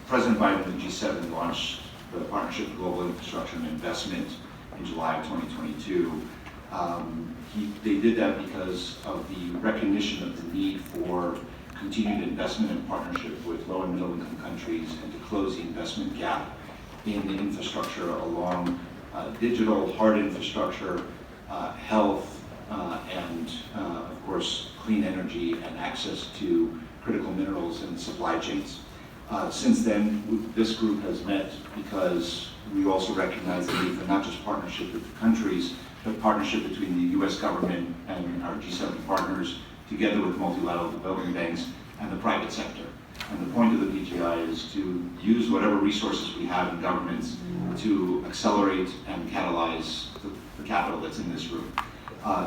President Biden and the G7 launched the Partnership for Global Infrastructure and Investment in July of 2022. They did that because of the recognition of the need for continued investment and partnership with low and middle income countries and to close the investment gap in the infrastructure along digital, hard infrastructure, health, and of course, clean energy and access to critical minerals and supply chains. Since then, this group has met because we also recognize the need for not just partnership with the countries, but partnership between the US government and our G7 partners, together with multilateral development banks and the private sector. And the point of the PGI is to use whatever resources we have in governments to accelerate and catalyze the capital that's in this room.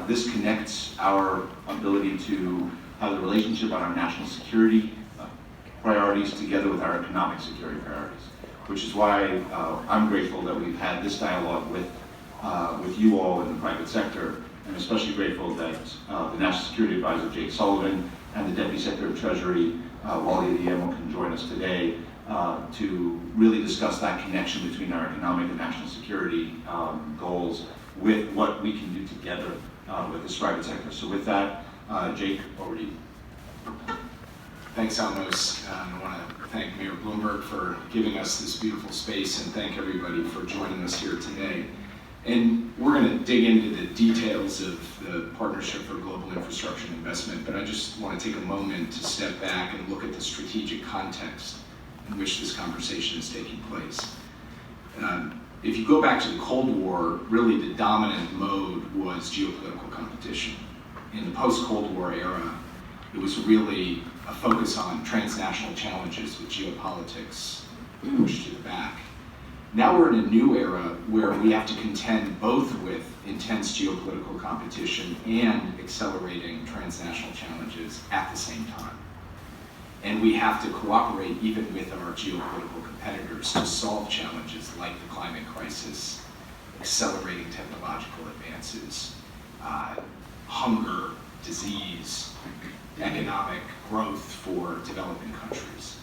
This connects our ability to have the relationship on our national security priorities together with our economic security priorities, which is why I'm grateful that we've had this dialogue with you all in the private sector, and especially grateful that the National Security Advisor, Jake Sullivan, and the Deputy Secretary of Treasury, Wally Adeyemo, can join us today to really discuss that connection between our economic and national security goals with what we can do together with this private sector. So with that, Jake, over to you. Thanks, Amos. I want to thank Mayor Bloomberg for giving us this beautiful space and thank everybody for joining us here today. And we're going to dig into the details of the Partnership for Global Infrastructure and Investment, but I just want to take a moment to step back and look at the strategic context in which this conversation is taking place. If you go back to the Cold War, really the dominant mode was geopolitical competition. In the post-Cold War era, it was really a focus on transnational challenges with geopolitics pushed to the back. Now we're in a new era where we have to contend both with intense geopolitical competition and accelerating transnational challenges at the same time. And we have to cooperate even with our geopolitical competitors to solve challenges like the climate crisis, accelerating technological advances, hunger, disease, economic growth for developing countries.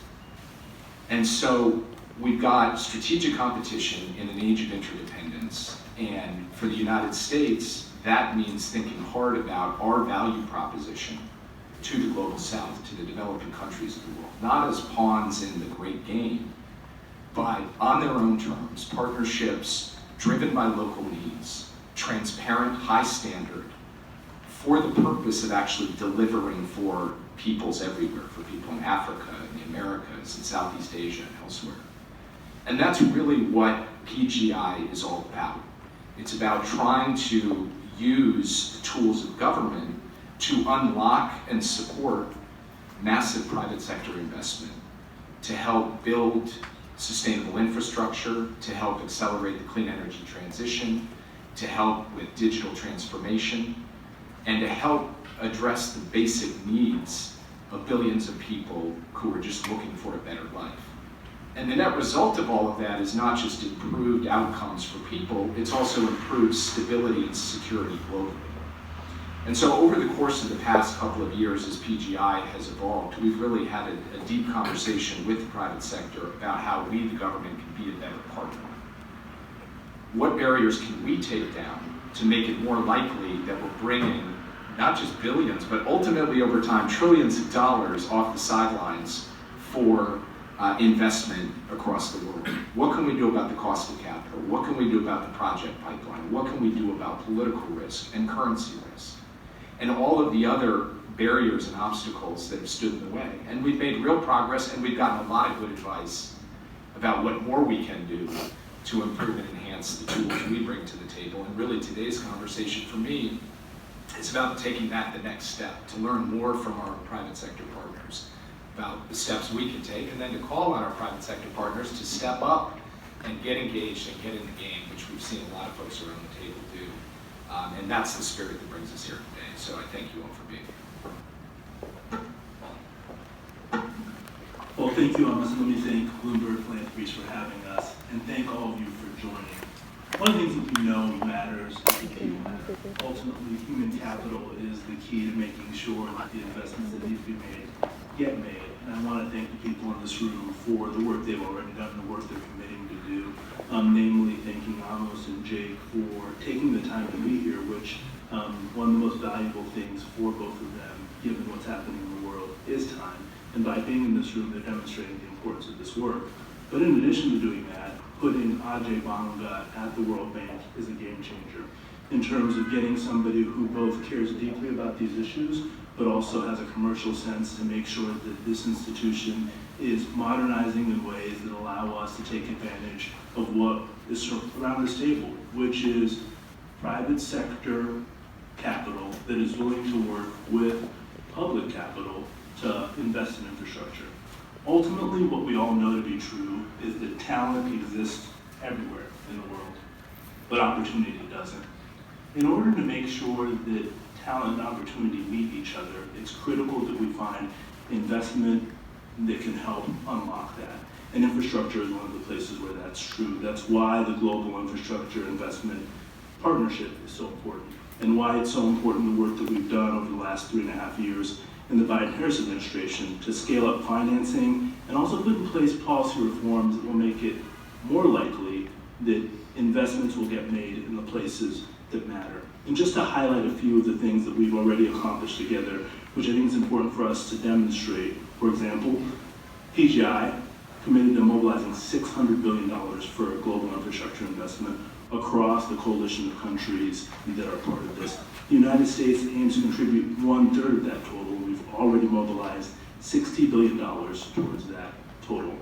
And so we've got strategic competition in an age of interdependence, and for the United States, that means thinking hard about our value proposition to the global south, to the developing countries of the world, not as pawns in the great game, but on their own terms, partnerships driven by local needs, transparent, high standard, for the purpose of actually delivering for peoples everywhere, for people in Africa, in the Americas, in Southeast Asia, and elsewhere. And that's really what PGI is all about. It's about trying to use the tools of government to unlock and support massive private sector investment, to help build sustainable infrastructure, to help accelerate the clean energy transition, to help with digital transformation, and to help address the basic needs of billions of people who are just looking for a better life. And the net result of all of that is not just improved outcomes for people, it's also improved stability and security globally. And so over the course of the past couple of years as PGI has evolved, we've really had a deep conversation with the private sector about how we, the government, can be a better partner. What barriers can we take down to make it more likely that we're bringing not just billions, but ultimately over time, trillions of dollars off the sidelines for investment across the world? What can we do about the cost of capital? What can we do about the project pipeline? What can we do about political risk and currency risk? And all of the other barriers and obstacles that have stood in the way. And we've made real progress, and we've gotten a lot of good advice about what more we can do to improve and enhance the tools we bring to the table. And really today's conversation for me is about taking that the next step, to learn more from our private sector partners about the steps we can take, and then to call on our private sector partners to step up and get engaged and get in the game, which we've seen a lot of folks around the table do. And that's the spirit that brings us here today. So I thank you all for being here. Well, thank you, Amos. Let me thank Bloomberg Philanthropies for having us, and thank all of you for joining. One of the things that we know matters to people. Ultimately, human capital is the key to making sure that the investments that need to be made get made. and I want to thank the people in this room for the work they've already done, the work they're committing to do, namely thanking Amos and Jake for taking the time to be here, which one of the most valuable things for both of them, given what's happening in the world, is time. And by being in this room, they're demonstrating the importance of this work. But in addition to doing that, putting Adeyemo at the World Bank is a game changer in terms of getting somebody who both cares deeply about these issues, but also has a commercial sense to make sure that this institution is modernizing in ways that allow us to take advantage of what is around this table, which is private sector capital that is willing to work with public capital to invest in infrastructure. Ultimately, what we all know to be true is that talent exists everywhere in the world, but opportunity doesn't. In order to make sure that talent and opportunity meet each other, it's critical that we find investment that can help unlock that. And infrastructure is one of the places where that's true. That's why the Global Infrastructure Investment Partnership is so important, and why it's so important the work that we've done over the last 3.5 years in the Biden-Harris administration to scale up financing and also put in place policy reforms that will make it more likely that investments will get made in the places that matter. And just to highlight a few of the things that we've already accomplished together, which I think is important for us to demonstrate. For example, PGI committed to mobilizing $600 billion for global infrastructure investment across the coalition of countries that are part of this. The United States aims to contribute 1/3 of that total. We've already mobilized $60 billion towards that total.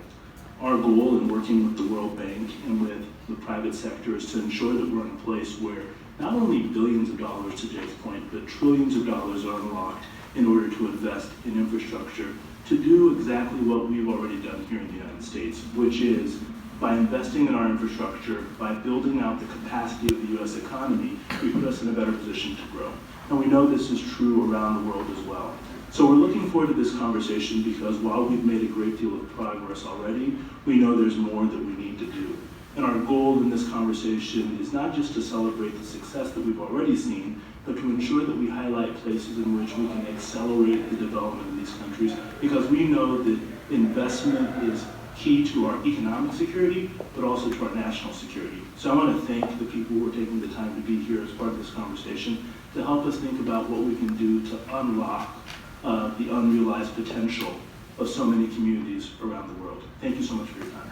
Our goal in working with the World Bank and with the private sector is to ensure that we're in a place where not only billions of dollars, to Jake's point, but trillions of dollars are unlocked in order to invest in infrastructure to do exactly what we've already done here in the United States, which is by investing in our infrastructure, by building out the capacity of the US economy, we put us in a better position to grow. And we know this is true around the world as well. So we're looking forward to this conversation because while we've made a great deal of progress already, we know there's more that we need to do. And our goal in this conversation is not just to celebrate the success that we've already seen, but to ensure that we highlight places in which we can accelerate the development of these countries, because we know that investment is key to our economic security, but also to our national security. So I want to thank the people who are taking the time to be here as part of this conversation to help us think about what we can do to unlock the unrealized potential of so many communities around the world. Thank you so much for your time.